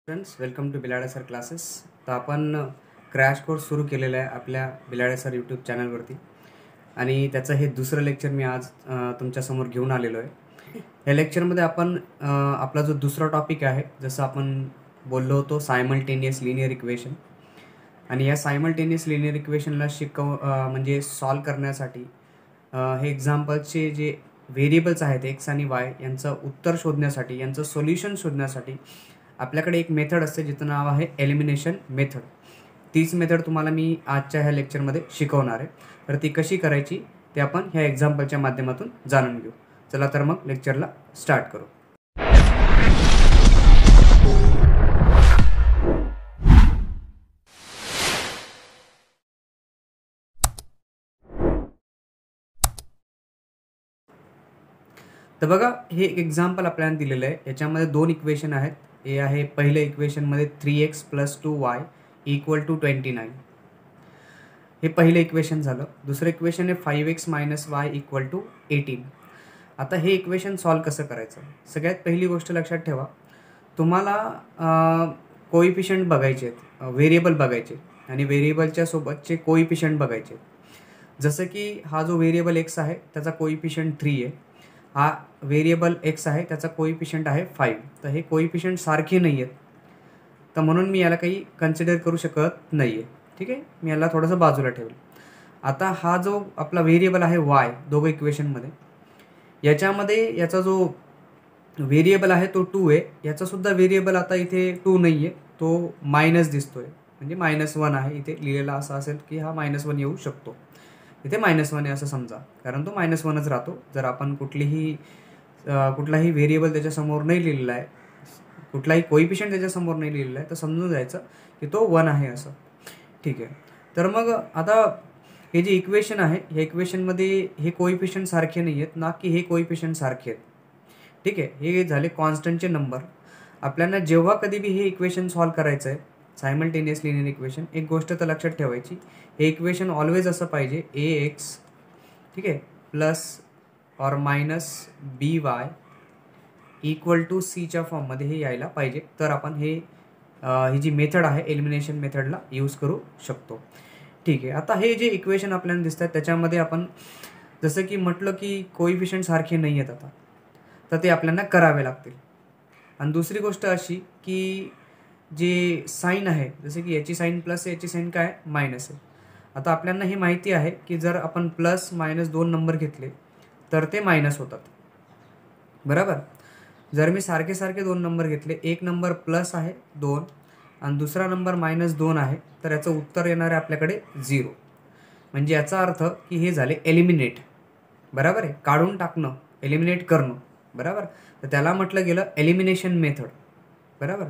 Friends, welcome to Bilade sir classes. तर आपण crash course सुरू केलेला आहे आपल्या बिलाडे सर यूट्यूब चॅनलवरती आणि त्याचं हे दुसरं लेक्चर मी आज तुमच्यासमोर घेऊन आलेलो आहे. या लेक्चरमध्ये आपण आपला जो दुसरा टॉपिक आहे, जसं आपण बोललो होतो सायमल्टेनियस लिनियर इक्वेशन, आणि या सायमल्टेनियस लिनियर इक्वेशनला म्हणजे सॉल्व करण्यासाठी हे एक्झाम्पलचे जे व्हेरिएबल्स आहेत एक्स आणि वाय यांचं उत्तर शोधण्यासाठी, यांचं सोल्युशन शोधण्यासाठी आपल्याकडे एक मेथड असते जिचं नाव आहे एलिमिनेशन मेथड. तीच मेथड तुम्हाला मी आजच्या ह्या लेक्चरमध्ये शिकवणार आहे. तर ती कशी करायची ते आपण ह्या एक्झाम्पलच्या माध्यमातून जाणून घेऊ. चला तर मग लेक्चरला स्टार्ट करू. तर बघा, हे एक एक्झाम्पल आपल्याला दिलेलं आहे. याच्यामध्ये दोन इक्वेशन आहेत. हे आहे पहिलं इक्वेशनमध्ये 3x + 2y = 29. हे पहिलं इक्वेशन झालं. दुसरं इक्वेशन आहे 5x - y = 18. आता हे इक्वेशन सॉल्व कसं करायचं? सगळ्यात पहिली गोष्ट लक्षात ठेवा, तुम्हाला कोइफिशियंट बघायचे आहेत, व्हेरिएबल बघायचे आणि व्हेरिएबलच्या सोबतचे कोइफिशियंट बघायचे. जसं की हा जो व्हेरिएबल x आहे त्याचा कोइफिशियंट 3 आहे. हा व्हेरिएबल x आहे त्याचा कोइफिशियंट आहे 5. तर हे कोइफिशियंट सारखे नाही आहेत, तर म्हणून मी याला काही कन्सिडर करू शकत नाही आहे. ठीक आहे, मी याला थोडंसं बाजूला ठेवलं. आता हा जो आपला व्हेरिएबल आहे y, दोघं इक्वेशनमध्ये, याच्यामध्ये याचा जो व्हेरिएबल आहे तो 2 आहे. याचासुद्धा व्हेरिएबल आता इथे 2 नाही आहे, तो मायनस दिसतोय, म्हणजे -1 आहे. इथे लिहिलेला असं असेल की हा -1 येऊ शकतो. इथे -1 आहे असं समजा, कारण तो -1च राहतो. जर आपण कुठलाही व्हेरिएबल त्याच्यासमोर नाही लिहिलेला आहे, कुठलाही कोइफिशियंट त्याच्यासमोर नाही लिहिलेला आहे, तर समजून जायचं की तो 1 आहे असं. ठीक आहे, तर मग आता हे जे इक्वेशन आहे, ह्या इक्वेशनमध्ये हे कोइफिशियंट सारखे नाही आहेत, ना की हे कोइफिशियंट सारखे आहेत. ठीक आहे, हे झाले कॉन्स्टंटचे नंबर. आपल्याला जेव्हा कधी बी हे इक्वेशन सॉल्व करायचं आहे, सायमल्टेनियस लिनियर इक्वेशन, एक गोष्ट तर लक्षात ठेवायची, हे इक्वेशन ऑलवेज असं पाहिजे ax, ठीक आहे, ± by = c फॉर्ममध्ये हे यायला पाहिजे. तर आपण ही जी मेथड आहे एलिमिनेशन मेथडला यूज करू शकतो. ठीक आहे, आता हे जे इक्वेशन आपल्याला दिसत आहेत त्याच्यामध्ये आपण जसं की म्हटलं की कोइफिशियंट सारखे नाही आहेत आता, तर ते आपल्याला करावे लागतील. आणि दुसरी गोष्ट अशी की जे साईन आहे, जसं की याची साईन प्लस आहे, याची साईन काय मायनस आहे. आता आपल्याला हे माहिती आहे की जर आपण प्लस मायनस 2 नंबर घेतले तर ते मायनस होतात, बरोबर. जर मी सारखे 2 नंबर घेतले, एक नंबर प्लस आहे 2 आणि दुसरा नंबर -2 आहे, तर याचं उत्तर येणार आहे आपल्याकडे 0. म्हणजे याचा अर्थ की हे झाले एलिमिनेट, बरोबर आहे, काढून टाकणं, एलिमिनेट करणं, बरोबर. तर त्याला म्हटलं गेलं एलिमिनेशन मेथड, बरोबर.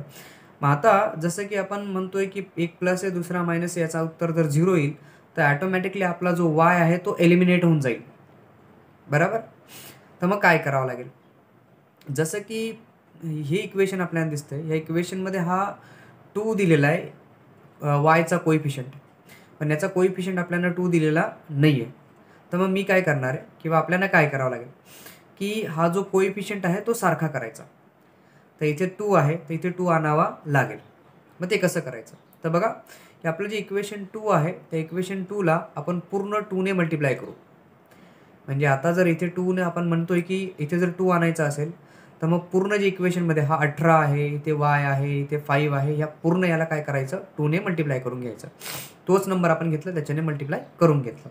मग आता जसं की आपण म्हणतोय की एक प्लस आहे दुसरा मायनस आहे, याचा उत्तर जर 0 येईल तर ॲटोमॅटिकली आपला जो y आहे तो एलिमिनेट होऊन जाईल, बरोबर. तर मग काय करावं लागेल? जसं की हे इक्वेशन आपल्याला दिसतंय, ह्या इक्वेशनमध्ये हा 2 दिलेला आहे वायचा कोइफिशियंट, पण याचा कोइफिशियंट आपल्याला 2 दिलेला नाही आहे. तर मग मी काय करणार आहे किंवा आपल्याला काय करावं लागेल की हा जो कोइफिशियंट आहे तो सारखा करायचा. तर इथे 2 आहे, तर इथे 2 आणावा लागेल. मग ते कसं करायचं? तर बघा, हे आपलं जे इक्वेशन 2 आहे, त्या इक्वेशन 2ला आपण पूर्ण 2ने मल्टिप्लाय करू. म्हणजे आता जर इथे 2ने आपण म्हणतोय की इथे जर 2 आणायचा असेल, तर मग पूर्ण जे इक्वेशनमध्ये हा 18 आहे, इथे y आहे, इथे 5 आहे, ह्या पूर्ण याला काय करायचं, 2ने मल्टिप्लाय करून घ्यायचं. तोच नंबर आपण घेतला, त्याच्याने मल्टिप्लाय करून घेतलं.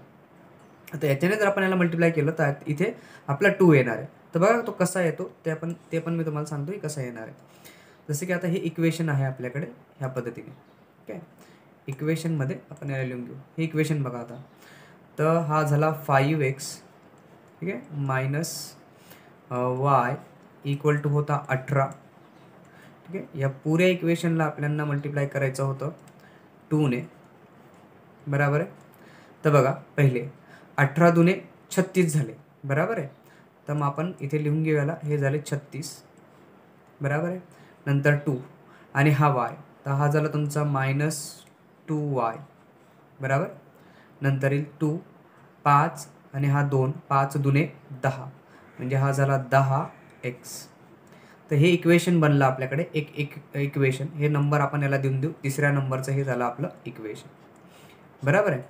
आता याच्याने जर आपण याला मल्टिप्लाय केलं तर इथे आपला 2 येणार आहे. तर बघा तो कसा येतो ते पण मी तुम्हाला सांगतो की कसा येणार आहे. जसं की आता हे इक्वेशन आहे आपल्याकडे ह्या पद्धतीने. ठीक आहे, इक्वेशनमध्ये आपण याला लिहून घेऊ. हे इक्वेशन बघा आता, तर हा झाला 5x, ठीक आहे, -y = होता 18. ठीक आहे, या पुऱ्या इक्वेशनला आपल्याला मल्टिप्लाय करायचं होतं 2ने, बरोबर आहे. तर बघा, पहिले 18 × 2 = 36 झाले, बरोबर आहे. तर मग आपण इथे लिहून घेऊयाला, हे झाले 36, बरोबर आहे. नंतर 2 आणि हा y, तर हा झाला तुमचा -2y, बरोबर. नंतर येईल 2, 5 आणि हा 2, 5 × 2 = 10, म्हणजे हा झाला 10x. तर हे इक्वेशन बनलं आपल्याकडे एक इक्वेशन. हे नंबर आपण याला देऊन देऊ. तिसऱ्या नंबरचं हे झालं आपलं इक्वेशन. बरोबर आहे.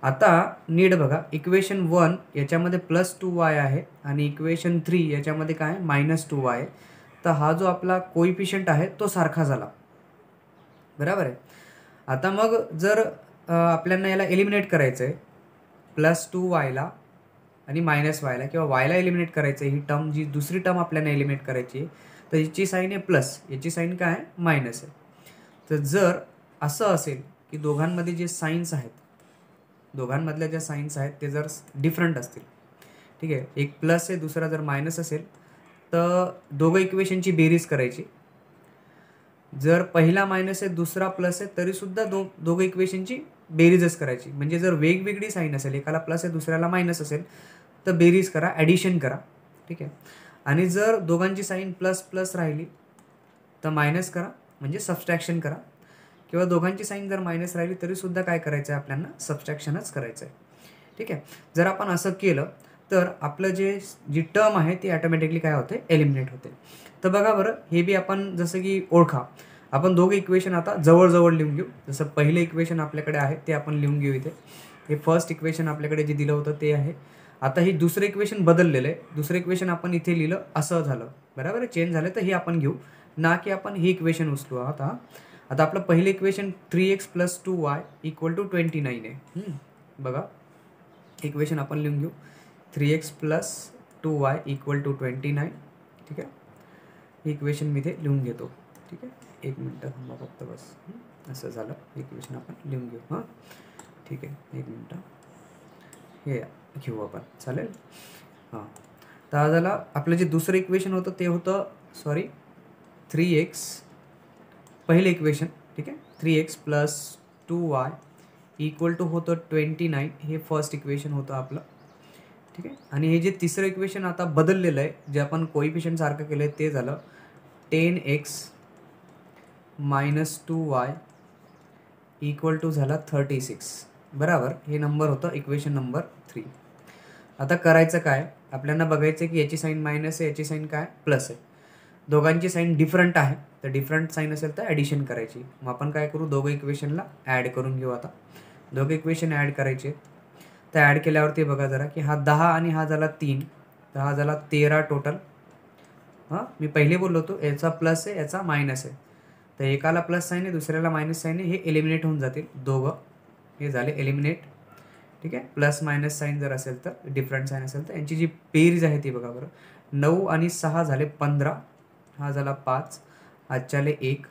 आता नीट बघा, इक्वेशन 1 याच्यामध्ये +2y आहे आणि इक्वेशन 3 याच्यामध्ये काय -2y आहे. तर हा जो आपला कोइफिशियंट आहे तो सारखा झाला. बरोबर आहे. आता मग जर आपल्याला याला एलिमिनेट करायचं आहे, +2yला आणि -yला किंवा yला एलिमिनेट करायचं आहे, ही टर्म जी दुसरी टर्म आपल्याला एलिमिनेट करायची आहे, तर याची साईन आहे प्लस, याची साईन काय आहे मायनस आहे. तर जर असं असेल की दोघांमध्ये जे साईन्स आहेत, दोघांमधल्या ज्या साईन्स आहेत ते जर डिफरंट असतील, ठीक आहे, एक प्लस आहे दुसरा जर मायनस असेल, तर दोघं इक्वेशनची बेरीज करायची. जर पहिला मायनस आहे दुसरा प्लस आहे तरीसुद्धा दोघं इक्वेशनची बेरीजच करायची. म्हणजे जर वेगवेगळी साईन असेल, एकाला प्लस आहे दुसऱ्याला मायनस असेल, तर बेरीज करा, ॲडिशन करा. ठीक आहे. आणि जर दोघांची साईन प्लस प्लस राहिली तर मायनस करा, म्हणजे सबस्ट्रॅक्शन करा. किंवा दोघांची साईन जर मायनस राहिली तरीसुद्धा काय करायचं आहे आपल्याला, सबस्ट्रॅक्शनच करायचं आहे. ठीक आहे. जर आपण असं केलं तर आपलं जी टर्म आहे ती ॲटोमॅटिकली काय होते, एलिमिनेट होते. तर बघा बरं, हे बी आपण जसं की ओळखा, आपण दोघं इक्वेशन आता जवळजवळ लिहून घेऊ. जसं पहिलं इक्वेशन आपल्याकडे आहे ते आपण लिहून घेऊ इथे. हे फर्स्ट इक्वेशन आपल्याकडे जे दिलं होतं ते आहे. आता ही दुसरं इक्वेशन बदललेलं आहे. दुसरं इक्वेशन आपण इथे लिहिलं असं झालं, बरोबर आहे, चेंज झालं. तर हे आपण घेऊ, ना की आपण हे इक्वेशन उचलू आहोत. आता आपलं पहिलं इक्वेशन 3x + 2y = 29 आहे. बघा, इक्वेशन आपण लिहून घेऊ, 3x + 2y = 29. ठीक आहे. हे इक्वेशन मी इथे लिहून घेतो. ठीक आहे, एक मिनटं थांबा फक्त बस. असं झालं, इक्वेशन आपण लिहून घेऊ. हां, ठीक आहे, एक मिनटं हे घेऊ आपण, चालेल. हां, तर झालं आपलं जे दुसरं इक्वेशन होतं ते होतं 3x, पहिलं इक्वेशन. ठीक आहे, 3x + 2y = होतं 29. हे फर्स्ट इक्वेशन होतं आपलं. ठीक आहे. आणि हे जे तिसरं इक्वेशन आता बदललेलं आहे, जे आपण कोइफिशियंट सारखं केलं आहे ते झालं 10x - 2y = झाला 36. बरोबर, हे नंबर होतं इक्वेशन नंबर 3. आता करायचं काय, आपल्याला बघायचं की याची साईन मायनस आहे, याची साईन काय प्लस आहे. दोघांची साईन डिफरंट आहे, तर डिफरंट साईन असेल तर ॲडिशन करायची. मग आपण काय करू, दोघं इक्वेशनला ॲड करून घेऊ. आता दोघं इक्वेशन ॲड करायचे. तर ॲड केल्यावरती बघा जरा की हा 10 आणि हा झाला 3, तर हा झाला 13 टोटल. मी पहिले बोललो होतो याचा प्लस आहे याचा मायनस आहे, तर एकाला प्लस साईन आहे दुसऱ्याला मायनस साईन आहे, हे एलिमिनेट होऊन जातील दोघं, हे झाले एलिमिनेट. ठीक आहे. प्लस मायनस साईन जर असेल तर, डिफरंट साईन असेल तर यांची जी बेरीज आहे ती बघा बरं. 9 आणि 6 झाले 15, हा झाला 5, आजच्याले 1,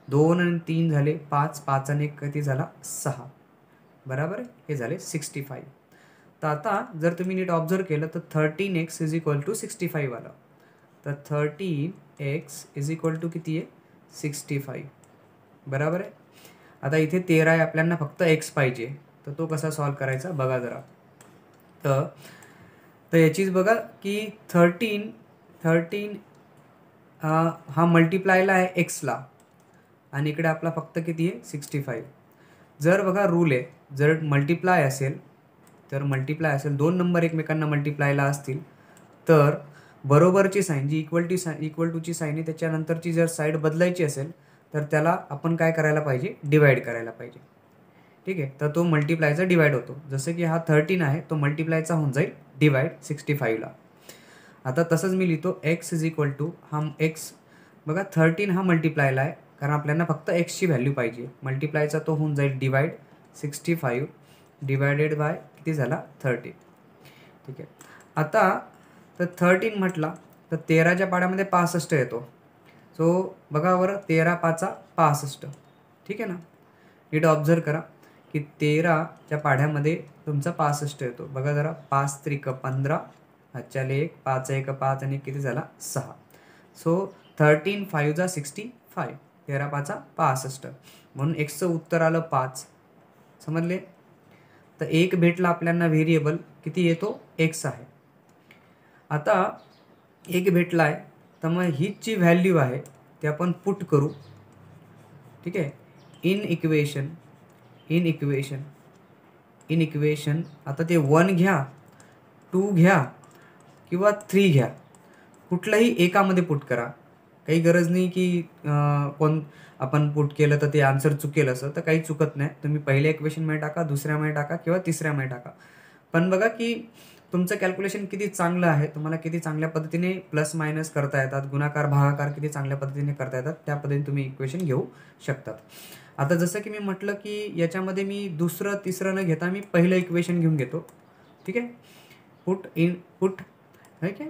2 आणि 3 झाले 5, 5 आणि 1 किती झाला 6. बरोबर आहे, हे झाले 65. तर आता जर तुम्ही नीट ऑब्झर्व केलं तर 13x = 65 आलं. तर 13x = किती आहे, 65. बरोबर आहे. आता इथे 13 आहे, आपल्याला फक्त x पाहिजे, तर तो कसा सॉल्व करायचा बघा जरा. तर याचीच बघा की 13 हा मल्टिप्लायला आहे एक्सला आणि इकडे आपला फक्त किती आहे 65. जर बघा रूल आहे, जर मल्टिप्लाय असेल दोन नंबर एकमेकांना मल्टिप्लायला असतील तर बरोबरची साईन जी इक्वल टूची साईन आहे त्याच्यानंतरची जर साईड बदलायची असेल तर त्याला आपण काय करायला पाहिजे, डिवाईड करायला पाहिजे. ठीक आहे. तर तो मल्टिप्लायचा डिवाईड होतो. जसं की हा 13 आहे तो मल्टिप्लायचा होऊन जाईल डिवाईड 65ला. आता तसंच मी लिहितो x = हा x बघा 13 हा मल्टिप्लायला आहे, कारण आपल्याला फक्त एक्सची व्हॅल्यू पाहिजे. मल्टिप्लायचा तो होऊन जाईल डिवाईड 65 डिवायडेड बाय किती झाला 30. ठीक आहे. आता तर 13 म्हटला तर 13च्या पाड्यामध्ये 65 येतो. सो बघा बरं, 13 × 5 = 65. ठीक आहे ना. नीट ऑब्झर्व करा की 13च्या पाढ्यामध्ये तुमचा 65 येतो. बघा जरा, 5 × 3 = 15, आजच्याले 1, 5 × 1 = 5 आणि किती झाला 6. सो 13 × 5 = 65, 13 × 5 = 65. म्हणून एक्सचं उत्तर आलं 5. समजले. तर एक भेटला आपल्याला व्हेरिएबल, किती येतो एक्स आहे. आता एक भेटला आहे तर मग हीच जी व्हॅल्यू आहे ते आपण पुट करू. ठीक आहे. इन इक्वेशन आता ते 1 घ्या, 2 घ्या किंवा 3 घ्या, कुठल्याही एकामध्ये पुट करा. काही गरज नाही की कोण आपण पुट केलं तर ते आन्सर चुकेल असं, तर काही चुकत नाही. तुम्ही पहिल्या इक्वेशनमध्ये टाका, दुसऱ्यामध्ये टाका किंवा तिसऱ्यामध्ये टाका. पण बघा की तुमचं कॅल्क्युलेशन किती चांगलं आहे, तुम्हाला किती चांगल्या पद्धतीने प्लस मायनस करता येतात, गुणाकार भागाकार किती चांगल्या पद्धतीने करता येतात, त्या पद्धतीने तुम्ही इक्वेशन घेऊ शकतात. आता जसं की मी म्हटलं की याच्यामध्ये मी दुसरं तिसरं न घेता मी पहिलं इक्वेशन घेऊन घेतो. ठीक आहे. पुट ठीक आहे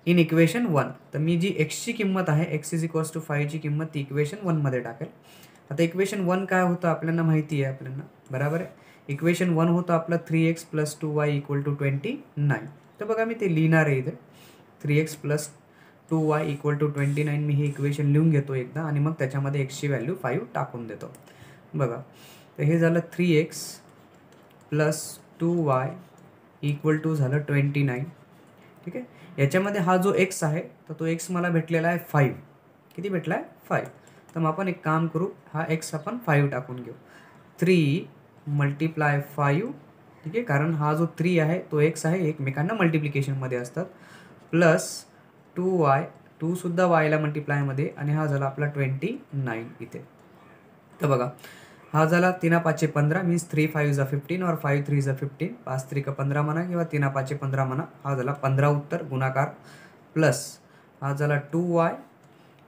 इन इक्वेशन 1. तर मी जी एक्सची किंमत आहे, एक्स इज इक्वल्स टू 5 ची किंमत ती इक्वेशन 1मध्ये टाकेल. आता इक्वेशन 1 काय होतं आपल्याला माहिती आहे आपल्याला, बरोबर आहे. इक्वेशन 1 होतं आपलं 3x + 2y = 29. तर बघा मी ते लिहिणार आहे इथे. 3x + 2y = 29. मी हे इक्वेशन लिहून घेतो एकदा आणि मग त्याच्यामध्ये एक्सची व्हॅल्यू 5 टाकून देतो. बघा, तर हे झालं 3x + 2y = झालं 29. ठीक आहे. याच्यामध्ये हा जो एक्स आहे तर तो एक्स मला भेटलेला आहे 5. किती भेटला आहे? 5. तर मग आपण एक काम करू, हा एक्स आपण 5 टाकून घेऊ. 3 × 5. ठीक आहे, कारण हा जो 3 आहे तो एक्स आहे, एकमेकांना मल्टिप्लिकेशनमध्ये असतात. प्लस 2y, 2 सुद्धा वायला मल्टिप्लायमध्ये, आणि हा झाला आपला 29 इथे. तर बघा, हा झाला 3 5 15 मीन्स 3 5 15 और 5 3 15, 5 3 15 म्हणा किंवा 3 5 15 म्हणा. हा झाला 15 उत्तर गुणाकार. प्लस हा झाला 2y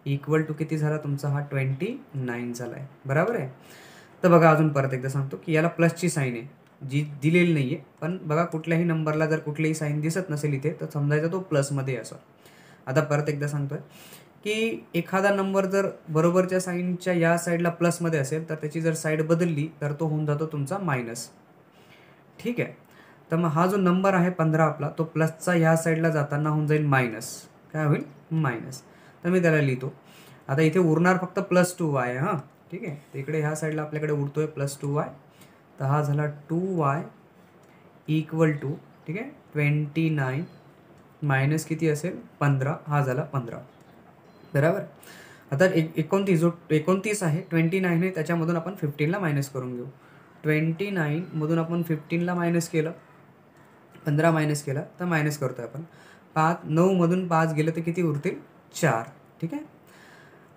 = किती झाला तुमचा, हा 29 झाला आहे, बरोबर आहे. तर बघा अजून परत एकदा सांगतो की याला प्लसची साईन आहे, जी दिलेली नाही आहे. पण बघा कुठल्याही नंबरला जर कुठलीही साईन दिसत नसेल इथे तर समजायचं तो प्लसमध्ये असं. आता परत एकदा सांगतोय की एखादा नंबर जर बरोबरच्या साईनच्या या साईडला प्लसमध्ये असेल तर त्याची जर साईड बदलली तर तो होऊन जातो तुमचा मायनस. ठीक आहे. तर मग हा जो नंबर आहे 15 आपला, तो प्लसचा ह्या साईडला जाताना होऊन जाईल मायनस. काय होईल? मायनस. तर मी त्याला लिहितो. आता इथे उरणार फक्त +2y. हां, ठीक आहे. तर इकडे ह्या साईडला आपल्याकडे उरतोय +2y. तर हा झाला 2y = ठीक आहे 29 मायनस किती असेल 15. हा झाला 15, बरोबर. आता 29 आहे, 29 आहे, त्याच्यामधून आपण 15ला मायनस करून घेऊ. 29 मधून आपण 15ला मायनस केलं, 15 मायनस केला तर मायनस करतोय आपण 5. 9 मधून 5 गेलं तर किती उरतील? 4. ठीक आहे.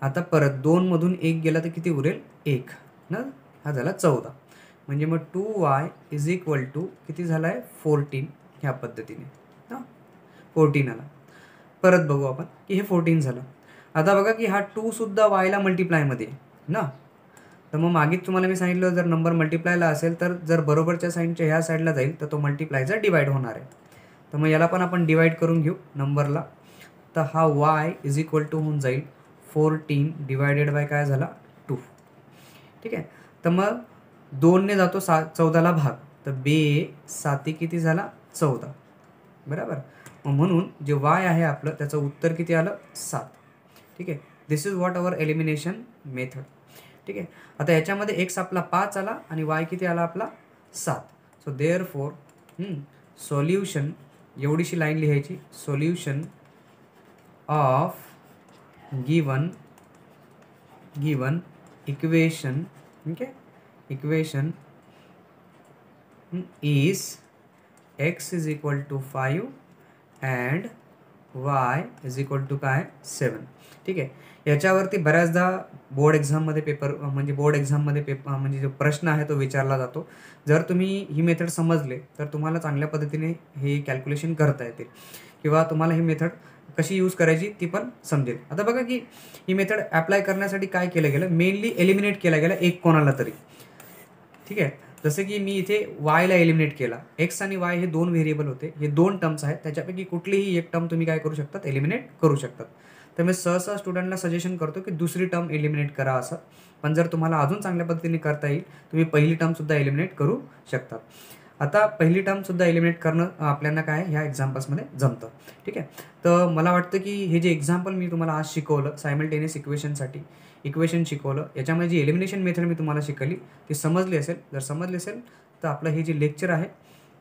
आता परत 2 मधून 1 गेला तर किती उरेल? 1 ना. हा झाला 14. म्हणजे मग 2y = किती झाला आहे? 14. ह्या पद्धतीने हां 14 आला. परत बघू आपण की हे 14 झालं. आता बघा की हा 2 सुद्धा वायला मल्टिप्लायमध्ये ना. तर मग मागेच तुम्हाला मी सांगितलं, जर नंबर मल्टिप्लायला असेल तर जर बरोबरच्या साईनच्या ह्या साईडला जाईल तर तो मल्टिप्लायचा डिवाईड होणार आहे. तर मग याला पण आपण डिवाईड करून घेऊ नंबरला. तर हा y = होऊन जाईल 14 डिवायडेड बाय काय झाला 2. ठीक आहे. तर मग 2ने जातो 14ला भाग, तर 7 किती झाला 14, बरोबर. मग म्हणून जे y आहे आपलं त्याचं उत्तर किती आलं? 7. ठीक आहे. This is what our elimination method. ठीक आहे. आता याच्यामध्ये x आपला 5 आला आणि y किती आला आपला 7. सो देअरफॉर सोल्युशन, एवढीशी लाईन लिहायची, सोल्युशन ऑफ गिवन इक्वेशन, ठीक आहे, equation is x = 5 and y = काय 7. ठीक आहे. याच्यावरती बऱ्याचदा बोर्ड एक्झाममध्ये म्हणजे जो प्रश्न आहे तो विचारला जातो. जर तुम्ही ही मेथड समजले तर तुम्हाला चांगल्या पद्धतीने हे कॅल्क्युलेशन करता येतील किंवा तुम्हाला ही मेथड कशी यूज करायची ती पण समजेल. आता बघा की ही मेथड ॲप्लाय करण्यासाठी काय केलं गेलं, मेनली एलिमिनेट केला गेला एक कोणाला तरी. ठीक आहे. जसं की मी इथे वायला एलिमिनेट केला, एक्स आणि वाय हे 2 व्हेरिएबल होते, हे 2 टर्म्स आहेत, त्याच्यापैकी कुठलीही एक टर्म तुम्ही काय करू शकतात? एलिमिनेट करू शकतात. तर मी सहसा स्टुडंटला सजेशन करतो की दुसरी टर्म एलिमिनेट करा असं. पण जर तुम्हाला अजून चांगल्या पद्धतीने करता येईल तुम्ही पहिली टर्मसुद्धा एलिमिनेट करू शकतात. आता पहिली टर्मसुद्धा एलिमिनेट करणं आपल्याला काय ह्या एक्झाम्पल्समध्ये जमतं. ठीक आहे. तर मला वाटतं की हे जे एक्झाम्पल मी तुम्हाला आज शिकवलं सायमल्टेनियस इक्वेशन शिकवलं, याच्यामध्ये जी एलिमिनेशन मेथड मी तुम्हाला शिकवली ती समजली असेल. जर समजली असेल तर आपलं हे जे लेक्चर आहे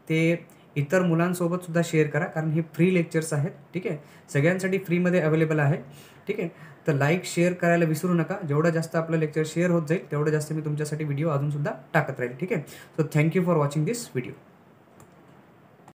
ते इतर मुलांसोबतसुद्धा शेअर करा, कारण हे फ्री लेक्चर्स आहेत. ठीक आहे. सगळ्यांसाठी फ्रीमध्ये अवेलेबल आहे. ठीक आहे. तर लाईक शेअर करायला विसरू नका. जेवढं जास्त आपलं लेक्चर शेअर होत जाईल तेवढं जास्त मी तुमच्यासाठी व्हिडिओ अजूनसुद्धा टाकत राहील. ठीक आहे. So thank you for watching this video.